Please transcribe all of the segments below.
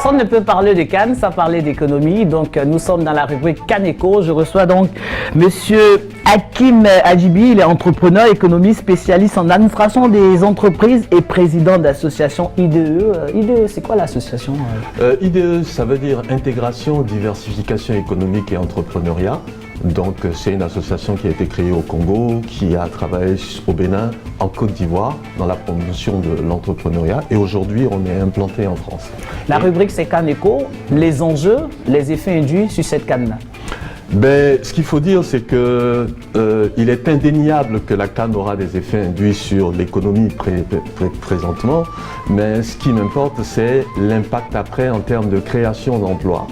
Personne ne peut parler de Cannes sans parler d'économie. Donc, nous sommes dans la rubrique Cannes Éco. Je reçois donc Monsieur Hakim Hadjibi. Il est entrepreneur, économiste, spécialiste en administration des entreprises et président d'association IDE. IDE, c'est quoi l'association? IDE, ça veut dire Intégration, Diversification économique et entrepreneuriat. Donc c'est une association qui a été créée au Congo, qui a travaillé au Bénin, en Côte d'Ivoire, dans la promotion de l'entrepreneuriat. Et aujourd'hui, on est implanté en France. La rubrique, c'est Cannes Éco. Les enjeux, les effets induits sur cette canne-là. Ce qu'il faut dire, c'est que il est indéniable que la canne aura des effets induits sur l'économie présentement, mais ce qui m'importe, c'est l'impact après en termes de création d'emplois.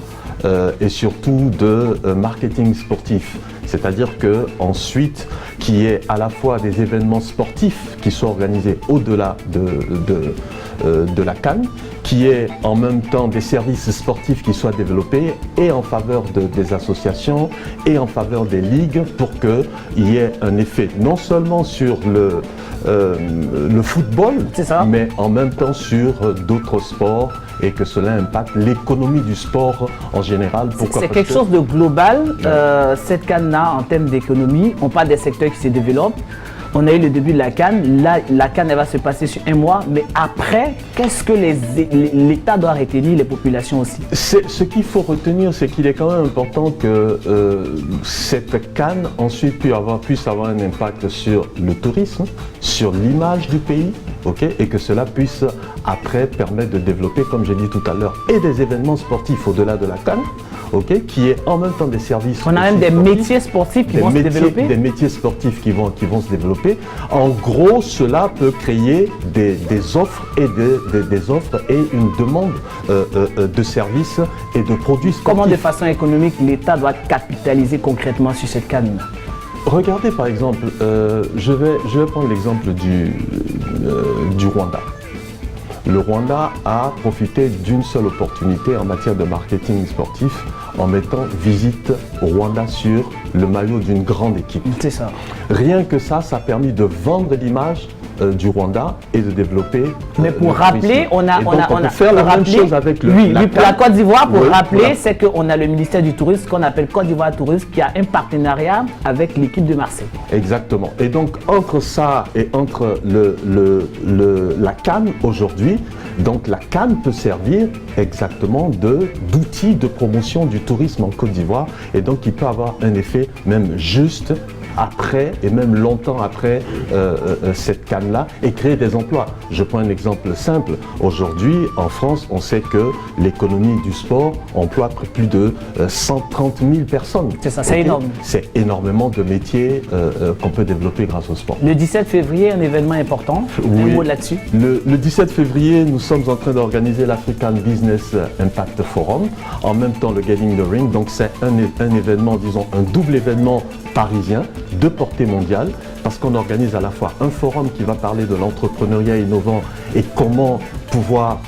Et surtout de marketing sportif. C'est-à-dire qu'ensuite, qu'il y ait à la fois des événements sportifs qui soient organisés au-delà de la Cannes, qu'il y ait en même temps des services sportifs qui soient développés et en faveur des associations et en faveur des ligues pour qu'il y ait un effet non seulement sur le football, mais en même temps sur d'autres sports et que cela impacte l'économie du sport en général. C'est quelque chose de global, cette canne-là en termes d'économie. On parle des secteurs qui se développent. On a eu le début de la canne. Là, la canne, elle va se passer sur un mois. Mais après, qu'est-ce que l'État doit retenir, les populations aussi? Ce qu'il faut retenir, c'est qu'il est quand même important que cette canne ensuite puisse avoir un impact sur le tourisme, sur l'image du pays, et que cela puisse après permettre de développer, comme j'ai dit tout à l'heure, et des événements sportifs au-delà de la canne. Qui est en même temps des services. On a même des métiers sportifs qui vont se développer. Des métiers sportifs qui vont se développer. En gros, cela peut créer des offres et des offres et une demande de services et de produits sportifs. Comment de façon économique l'État doit capitaliser concrètement sur cette canne? Regardez par exemple, je vais prendre l'exemple du Rwanda. Le Rwanda a profité d'une seule opportunité en matière de marketing sportif en mettant Visite Rwanda sur le maillot d'une grande équipe. C'est ça. Rien que ça a permis de vendre l'image du Rwanda et de développer. Mais pour rappeler, on peut faire la même chose avec le. Oui, pour la Côte d'Ivoire, pour rappeler, c'est qu'on a le ministère du Tourisme qu'on appelle Côte d'Ivoire Tourisme qui a un partenariat avec l'équipe de Marseille. Exactement. Et donc entre ça et entre la canne aujourd'hui, donc la canne peut servir exactement d'outil de promotion du tourisme en Côte d'Ivoire et donc il peut avoir un effet même juste après et même longtemps après cette canne-là et créer des emplois. Je prends un exemple simple. Aujourd'hui, en France, on sait que l'économie du sport emploie plus de 130 000 personnes. C'est ça, c'est énorme. C'est énormément de métiers qu'on peut développer grâce au sport. Le 17 février, un événement important. Oui. Un mot là-dessus. Le 17 février, nous sommes en train d'organiser l'African Business Impact Forum. En même temps, le Getting the Ring. Donc, c'est un événement, disons, un double événement parisien de portée mondiale parce qu'on organise à la fois un forum qui va parler de l'entrepreneuriat innovant et comment pouvoir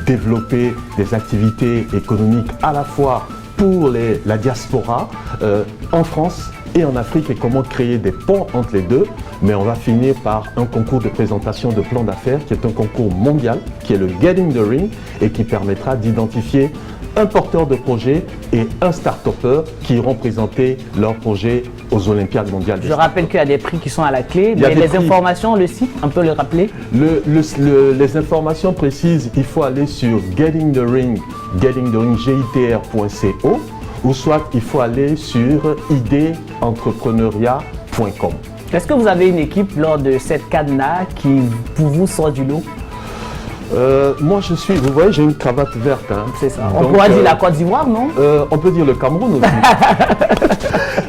développer des activités économiques à la fois pour la diaspora en France et en Afrique et comment créer des ponts entre les deux. Mais on va finir par un concours de présentation de plan d'affaires qui est un concours mondial, qui est le Getting the Ring et qui permettra d'identifier un porteur de projet et un start-upper qui iront présenter leur projet aux Olympiades mondiales. Je rappelle qu'il y a des prix qui sont à la clé. Mais les informations, le site, on peut le rappeler? Les informations précises, il faut aller sur gettingthering.co ou soit il faut aller sur ideentrepreneuria.com. Est-ce que vous avez une équipe lors de cette canne-là qui, pour vous, sort du lot? Moi je suis, vous voyez, j'ai une cravate verte. Hein. C'est ça. On pourrait dire la Côte d'Ivoire, non? On peut dire le Cameroun aussi.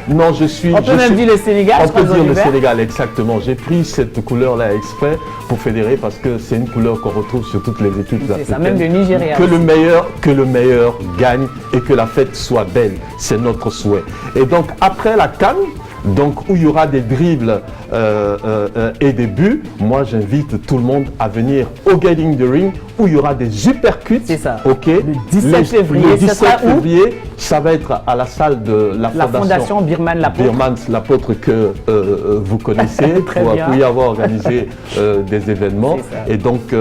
Non, je suis. On peut même dire le Sénégal. On peut dire le Sénégal, exactement. J'ai pris cette couleur-là exprès pour fédérer parce que c'est une couleur qu'on retrouve sur toutes les équipes africaines. C'est ça, même le Nigeria. Que le meilleur gagne et que la fête soit belle. C'est notre souhait. Et donc après la CAN, donc où il y aura des dribbles et des buts, moi j'invite tout le monde à venir au Getting the Ring où il y aura des uppercuts. C'est ça. Ok. Le 17 février. Le 17 février, ça va être à la salle de la fondation Birman Lapôtre. Birman Lapôtre que vous connaissez. Très pour bien. y avoir organisé des événements. Et donc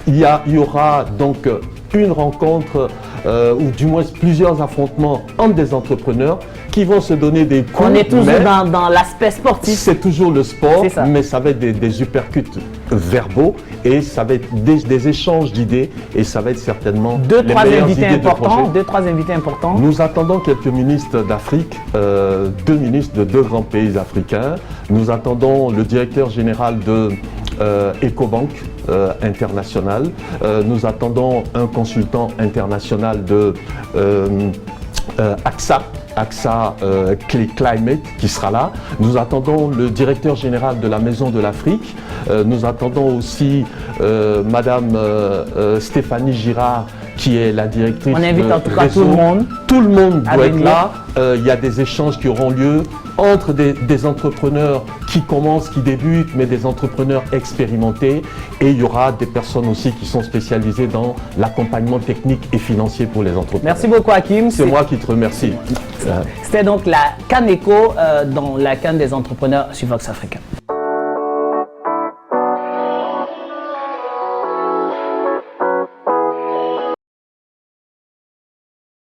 il y aura donc une rencontre ou du moins plusieurs affrontements entre des entrepreneurs qui vont se donner des coups. On est toujours dans l'aspect sportif. C'est toujours le sport, ça. mais ça va être des uppercuts verbaux et ça va être des échanges d'idées et ça va être certainement Deux, les trois meilleures invités idées de importants. projet. Deux, trois invités importants. Nous attendons quelques ministres d'Afrique, 2 ministres de 2 grands pays africains. Nous attendons le directeur général de Ecobank International. Nous attendons un consultant international de AXA Climate qui sera là. Nous attendons le directeur général de la Maison de l'Afrique. Nous attendons aussi Madame Stéphanie Girard qui est la directrice. On invite en tout cas réseau. tout le monde. Tout le monde doit être venir. là. Il y a des échanges qui auront lieu entre des entrepreneurs qui commencent, qui débutent, mais des entrepreneurs expérimentés. Et il y aura des personnes aussi qui sont spécialisées dans l'accompagnement technique et financier pour les entrepreneurs. Merci beaucoup, Hakim. C'est moi qui te remercie. C'était donc la CANECO dans la CAN des entrepreneurs sur Vox Africa.